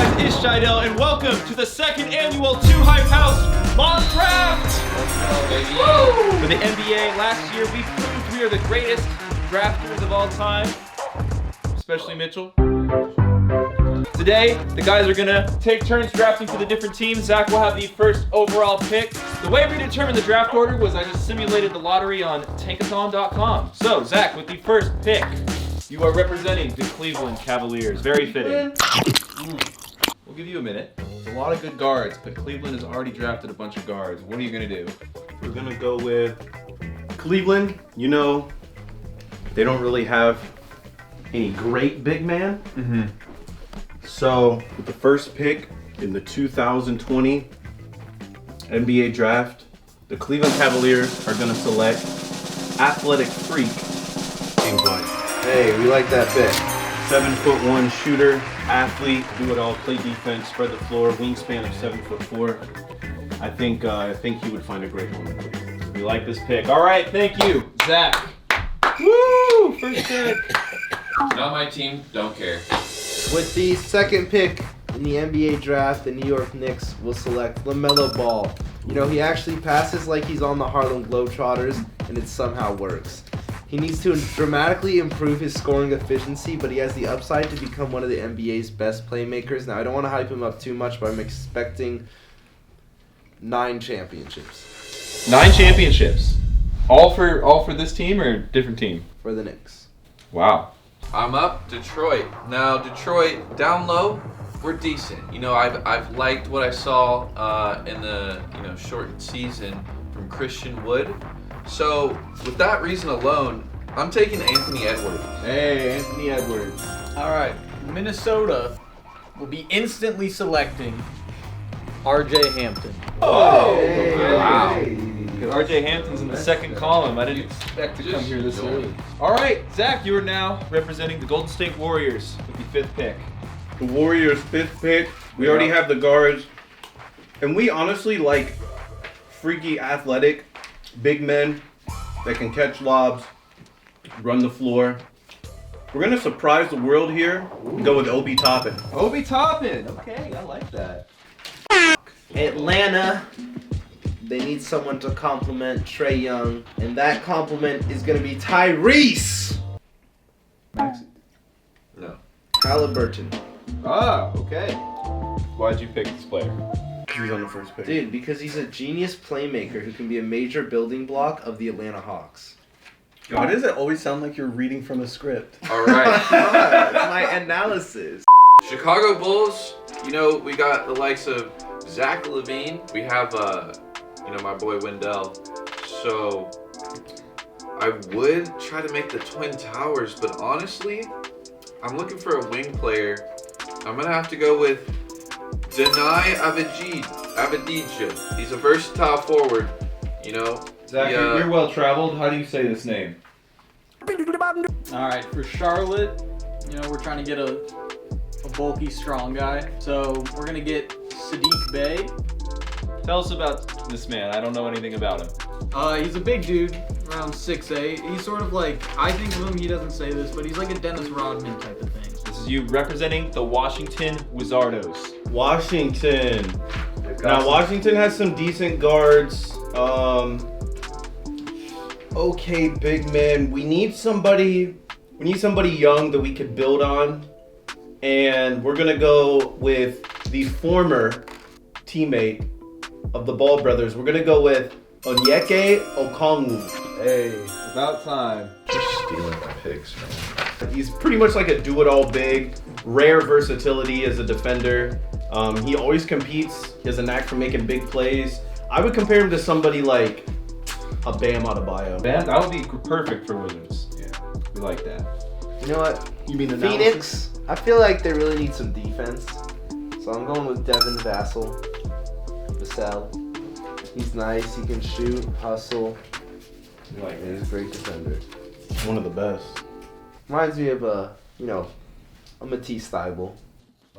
guys, it's Shidell, and welcome to the second annual Two Hype House mock draft. Let's go, baby. Woo! For the NBA, last year we proved we are the greatest drafters of all time, especially Mitchell. Today, the guys are gonna take turns drafting for the different teams. Zach will have the first overall pick. The way we determined the draft order was I just simulated the lottery on tankathon.com. So, Zach, with the first pick, you are representing the Cleveland Cavaliers. Very fitting. We'll give you a minute. A lot of good guards, but Cleveland has already drafted a bunch of guards. What are you gonna do? We're gonna go with Cleveland. You know, they don't really have any great big man. So with the first pick in the 2020 NBA draft, the Cleveland Cavaliers are gonna select athletic freak James White. Hey, we like that pick. 7'1" shooter, athlete, do it all, play defense, spread the floor, wingspan of 7'4". I think he would find a great home in Cleveland. We like this pick. All right, thank you, Zach. Woo! First pick. Not my team, don't care. With the second pick in the NBA draft, the New York Knicks will select Lamelo Ball. You know, he actually passes like he's on the Harlem Globetrotters, and it somehow works. He needs to dramatically improve his scoring efficiency, but he has the upside to become one of the NBA's best playmakers. Now, I don't want to hype him up too much, but I'm expecting 9 championships. 9 championships. All for this team or different team? For the Knicks. Wow. I'm up, Detroit. Now, Detroit, down low, we're decent. You know, I've liked what I saw in the shortened season from Christian Wood. So, with that reason alone, I'm taking Anthony Edwards. Hey, Anthony Edwards. All right, Minnesota will be instantly selecting R.J. Hampton. Oh, Hey. wow. RJ Hampton's in the second column. I didn't expect to come here this early. All right, Zach, you are now representing the Golden State Warriors with the 5th pick. The Warriors' 5th pick. We already have the guards, and we honestly like freaky athletic big men that can catch lobs, run the floor. We're gonna surprise the world here and go with Obi Toppin. Obi Toppin. Okay, I like that. Atlanta, they need someone to complement Trae Young, and that compliment is going to be Tyrese No. Halliburton. Ah, okay. Why'd you pick this player? He's on the first pick. Dude, because he's a genius playmaker who can be a major building block of the Atlanta Hawks. Why does it always sound like you're reading from a script? All right. It's my analysis. Chicago Bulls, you know, we got the likes of Zach LaVine. We have, my boy Wendell. So, I would try to make the Twin Towers, but honestly, I'm looking for a wing player. I'm going to have to go with Denai Avdija. He's a versatile forward, you know. Zach, you're well traveled. How do you say this name? All right, for Charlotte, we're trying to get a bulky, strong guy. So we're gonna get Sadiq Bey. Tell us about this man. I don't know anything about him. He's a big dude, around 6'8". He's sort of like, I think of him, he doesn't say this, but he's like a Dennis Rodman type of thing. This is you representing the Washington Wizardos. Washington. Now Washington has some decent guards. Okay, big man. We need somebody young that we could build on. And we're gonna go with the former teammate of the Ball brothers. We're gonna go with Onyeka Okongwu. Hey, about time. Just stealing my picks, man. He's pretty much like a do-it-all big, rare versatility as a defender. He always competes. He has a knack for making big plays. I would compare him to somebody like a Bam Adebayo. Bam, that would be perfect for Wizards. Yeah, we like that. You know what? You mean Phoenix, I feel like they really need some defense. So I'm going with Devin Vassell. He's nice, he can shoot, hustle. We like And he's this. a great defender. One of the best. Reminds me of a Matisse Thybulle.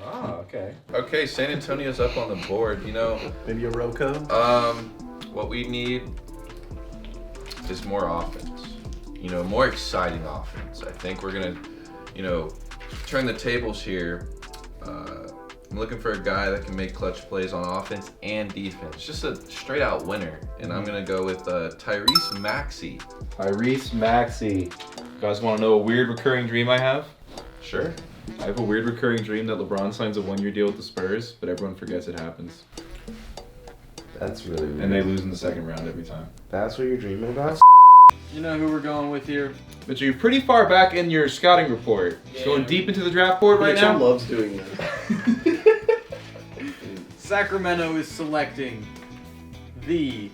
Ah, okay. Okay, San Antonio's up on the board, Maybe a Rocco. What we need is more offense. More exciting offense. I think we're gonna, turn the tables here. I'm looking for a guy that can make clutch plays on offense and defense. Just a straight out winner. And I'm going to go with Tyrese Maxey. Tyrese Maxey. You guys want to know a weird recurring dream I have? Sure. I have a weird recurring dream that LeBron signs a 1-year deal with the Spurs, but everyone forgets it happens. That's really weird. And they lose in the second round every time. That's what you're dreaming about? You know who we're going with here? But you're pretty far back in your scouting report. Yeah. Going deep into the draft board right Mitchell now. loves doing this. Sacramento is selecting the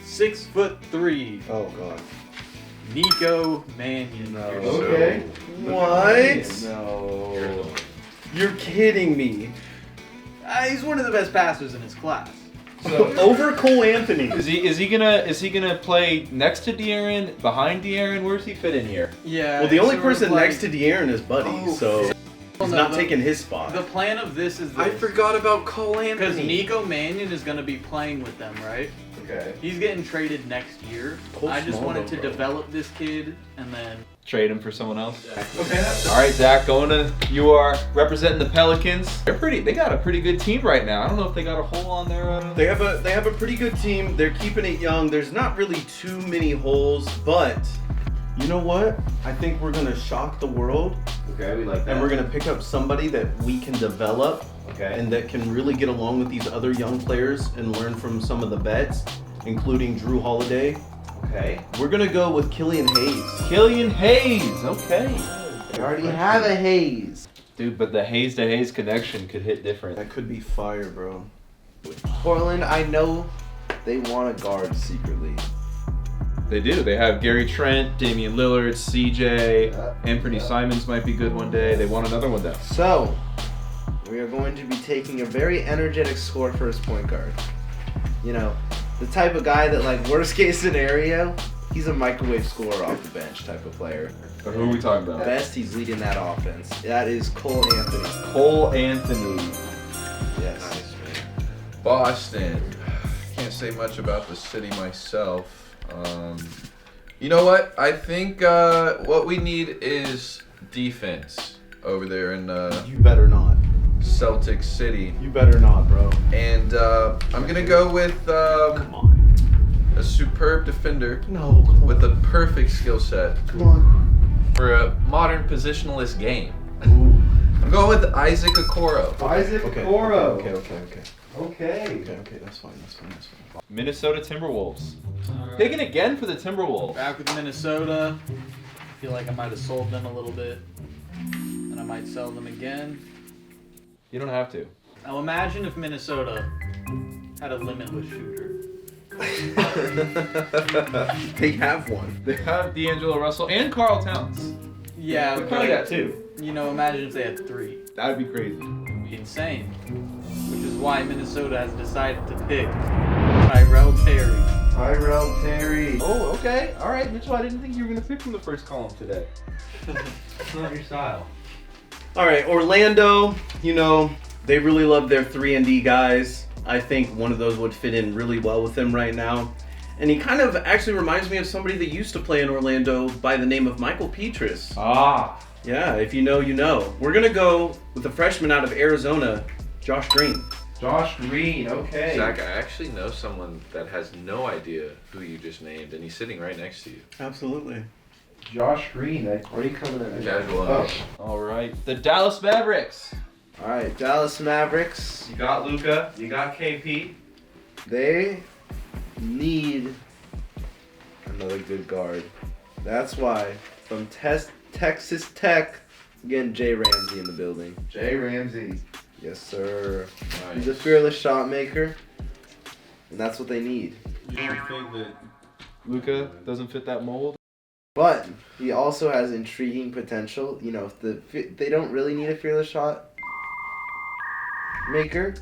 6'3" Oh god. Nico Mannion. No. Okay. So- What? No. You're kidding me. He's one of the best passers in his class. Over Cole Anthony. Is he gonna play next to De'Aaron, behind De'Aaron? Where's he fit in here? Yeah. Well, the only sort of person like- next to De'Aaron is Buddy, Oh, so Well, he's no, not the- taking his spot. The plan of this is I this. forgot about Cole Anthony. Because Nico Mannion is going to be playing with them, right? Okay. He's getting traded next year. Cole's I just small wanted though, to bro. develop this kid and then. Trade him for someone else. Okay. All right, Zach, you are representing the Pelicans. They got a pretty good team right now. I don't know if they got a hole on their. They have a pretty good team. They're keeping it young. There's not really too many holes, but you know what? I think we're gonna shock the world, Okay, we like and we're gonna pick up somebody that we can develop Okay. and that can really get along with these other young players and learn from some of the vets, including Drew Holiday. Okay. We're gonna go with Killian Hayes. Killian Hayes. Okay. They already have a Hayes. Dude, but the Hayes to Hayes connection could hit different. That could be fire, bro. Portland, I know they want a guard secretly. They do. They have Gary Trent, Damian Lillard, CJ, Anthony Simons might be good one day. They want another one though. So, we are going to be taking a very energetic score first point guard. You know, the type of guy that, like, worst case scenario, he's a microwave scorer off the bench type of player. So who are we talking about? Best, he's leading that offense. That is Cole Anthony. Cole Anthony. Yes. Nice, man. Boston. Can't say much about the city myself. You know what? I think what we need is defense over there in You better not. Celtic City. You better not, bro. And I'm going to go with Come on. a superb defender No, come on. with a perfect skill set Come on. for a modern positionless game. Ooh. I'm going with Isaac Okoro. Isaac Okay. Okoro. Okay. Okay. Okay, that's fine. Minnesota Timberwolves. Picking again for the Timberwolves. Back with Minnesota. I feel like I might have sold them a little bit. And I might sell them again. You don't have to. Now imagine if Minnesota had a limitless shooter. They have one. They have D'Angelo Russell and Karl Towns. Yeah, They probably got two. You know, imagine if they had 3. That'd be crazy. It'd be insane. Which is why Minnesota has decided to pick Tyrell Terry. Tyrell Terry. Oh, okay. All right, Mitchell. I didn't think you were gonna pick from the first column today. It's not your style. All right, Orlando. You know, they really love their 3-and-D guys. I think one of those would fit in really well with them right now. And he kind of actually reminds me of somebody that used to play in Orlando by the name of Michael Petrus. Ah. Yeah, if you know, you know. We're gonna go with the freshman out of Arizona, Josh Green. Josh Green. Okay. Zach, I actually know someone that has no idea who you just named, and he's sitting right next to you. Absolutely. Josh Green. Where are you coming in? Casual. Oh. All right. The Dallas Mavericks. All right, Dallas Mavericks. You got Luka. You got KP. They need another good guard. That's why from Texas Tech, again, Jay Ramsey in the building. Jay Ramsey. Yes, sir. Nice. He's a fearless shot maker, and that's what they need. You don't think that Luka doesn't fit that mold? But he also has intriguing potential. You know, if they don't really need a fearless shot maker,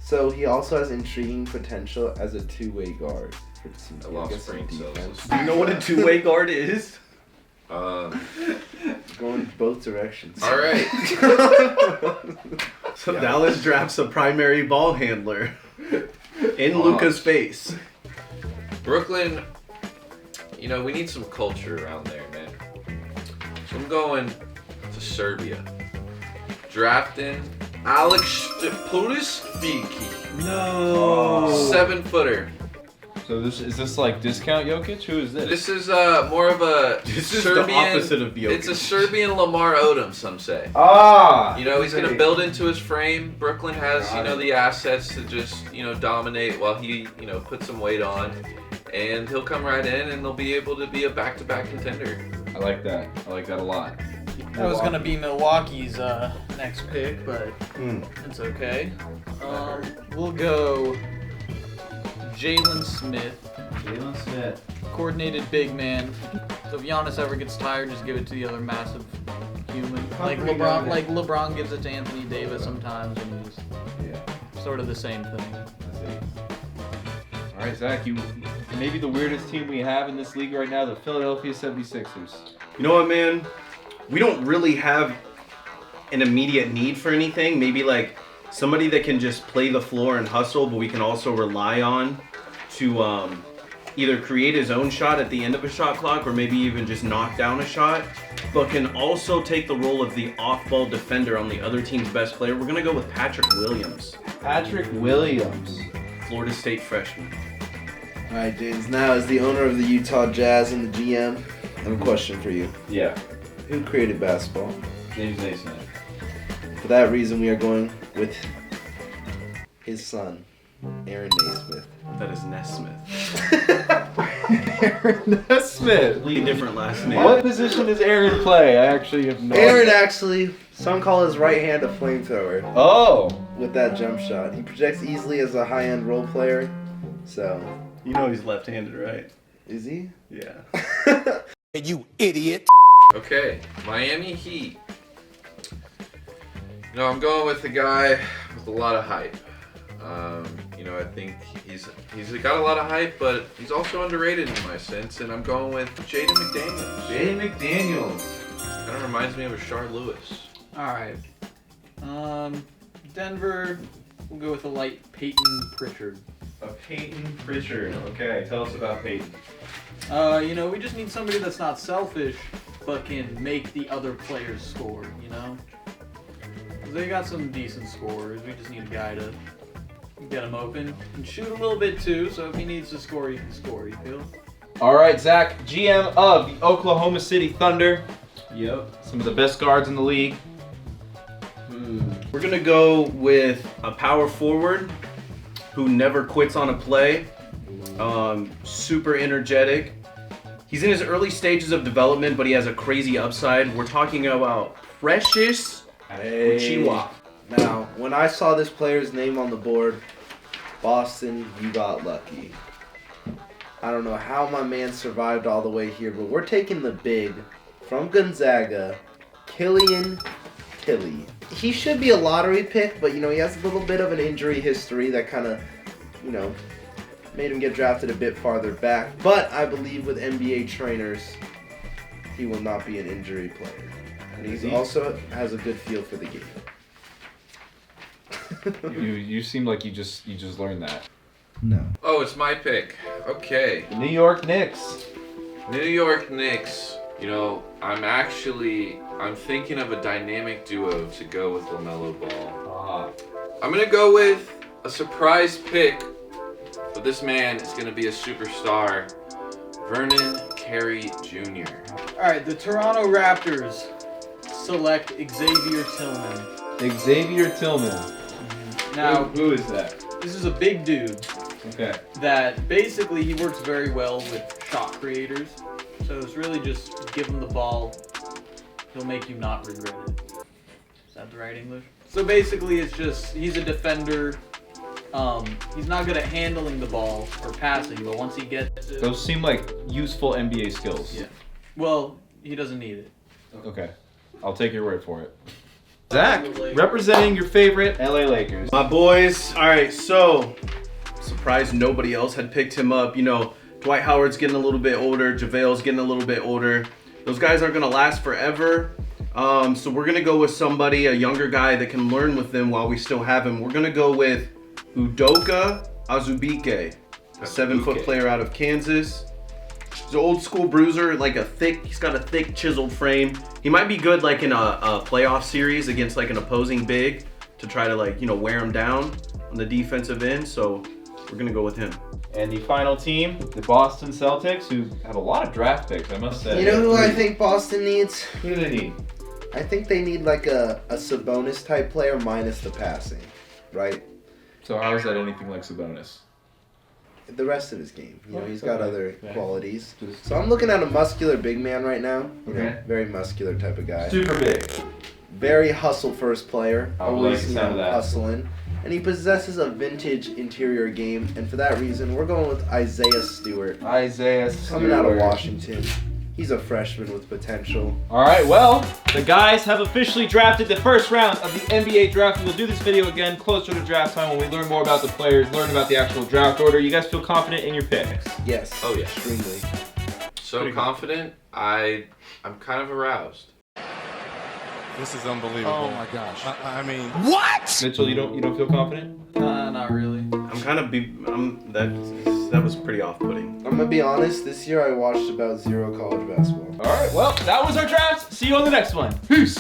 so he also has intriguing potential as a two-way guard. For I lost guess, brain cells. defense. You know what a two-way guard is? Going both directions. All right. So Dallas drafts a primary ball handler in Pause. Luka's face. Brooklyn, you know, we need some culture around there, man. So I'm going to Serbia. Drafting Alex Pulisviki. No. 7-footer. So is this like discount Jokic? Who is this? This is more of a This is Serbian. the opposite of Jokic. It's a Serbian Lamar Odom, some say. Ah. You know, he's going to build into his frame. Brooklyn has, Got it. the assets to just, dominate while he, puts some weight on. And he'll come right in and they'll be able to be a back-to-back contender. I like that. I like that a lot. That was gonna be Milwaukee's next pick, but Hmm. it's okay. We'll go Jalen Smith, Jalen Smith. coordinated big man. So if Giannis ever gets tired, just give it to the other massive human. Like LeBron, LeBron gives it to Anthony Davis sometimes, and he's sort of the same thing. All right, Zach, you maybe the weirdest team we have in this league right now, the Philadelphia 76ers. You know what, man? We don't really have an immediate need for anything. Maybe like somebody that can just play the floor and hustle, but we can also rely on to either create his own shot at the end of a shot clock or maybe even just knock down a shot, but can also take the role of the off-ball defender on the other team's best player. We're going to go with Patrick Williams, Patrick Williams. Florida State freshman. All right, James. Now, as the owner of the Utah Jazz and the GM, I have a question for you. Yeah. Who created basketball? James Naismith. For that reason, we are going with his son, Aaron Naismith. That is Nesmith. Aaron Nesmith. Completely different last name. What position does Aaron play? I actually have no Aaron idea. actually, some call his right hand a flamethrower Oh. with that jump shot. He projects easily as a high-end role player. So, You know he's left-handed, right? is he? Yeah. You idiot. Okay, Miami Heat. I'm going with the guy with a lot of hype. I think he's got a lot of hype, but he's also underrated in my sense, and I'm going with Jaden McDaniels. Jaden McDaniels. Kind of reminds me of a Rashard Lewis. All right. Denver. We'll go with a light Peyton Pritchard. A Peyton Pritchard. Okay, tell us about Peyton. We just need somebody that's not selfish, but can make the other players score, 'Cause they got some decent scorers. We just need a guy to get him open and shoot a little bit too, so if he needs to score, he can score, you feel? All right, Zach, GM of the Oklahoma City Thunder. Yep. Some of the best guards in the league. We're gonna go with a power forward who never quits on a play. Super energetic. He's in his early stages of development, but he has a crazy upside. We're talking about Precious Uchiwa. Now, when I saw this player's name on the board, Boston, you got lucky. I don't know how my man survived all the way here, but we're taking the big from Gonzaga, Killian Tilly. He should be a lottery pick, but he has a little bit of an injury history that kind of, made him get drafted a bit farther back. But I believe with NBA trainers, he will not be an injury player. And he also has a good feel for the game. You seem like you just learned that. No. Oh, it's my pick. Okay. The New York Knicks. New York Knicks. I'm thinking of a dynamic duo to go with Lamelo Ball. I'm going to go with a surprise pick, but this man is going to be a superstar. Vernon Carey Jr. All right, the Toronto Raptors select Xavier Tillman. Xavier Tillman. Now, Who is that? this is a big dude Okay. that basically he works very well with shot creators. So it's really just give him the ball. He'll make you not regret it. Is that the right English? So basically it's just, he's a defender. He's not good at handling the ball or passing, but once he gets it... Those seem like useful NBA skills. Yeah. Well, he doesn't need it. Okay. I'll take your word for it. Zach, representing your favorite LA Lakers. My boys. All right, so surprised nobody else had picked him up. Dwight Howard's getting a little bit older. JaVale's getting a little bit older. Those guys aren't going to last forever. So we're going to go with somebody, a younger guy that can learn with them while we still have him. We're going to go with Udoka Azubuike, a 7-foot player out of Kansas. He's an old school bruiser, he's got a thick chiseled frame. He might be good like in a playoff series against like an opposing big. to try to wear him down on the defensive end. So we're gonna go with him. And the final team, the Boston Celtics, who have a lot of draft picks, I must say. You know who I think Boston needs? Who do they need? I think they need like a Sabonis type player minus the passing, right? So how is that anything like Sabonis? The rest of his game. You know, he's got Okay. other Okay. qualities. So I'm looking at a muscular big man right now. You know, Okay. very muscular type of guy. Super big. Very hustle first player. I like Always, the you sound know, of that. hustling. And he possesses a vintage interior game. And for that reason, we're going with Isaiah Stewart. Isaiah Coming out of Washington. He's a freshman with potential. All right, well, the guys have officially drafted the first round of the NBA draft. We'll do this video again closer to draft time when we learn more about the players, learn about the actual draft order. You guys feel confident in your picks? Yes. Oh, yeah. Extremely. So confident, I'm kind of aroused. This is unbelievable. Oh my gosh. I mean, Mitchell, you don't feel confident? Not really. That was pretty off-putting. I'm gonna be honest, this year I watched about 0 college basketball. All right, well, that was our draft. See you on the next one. Peace.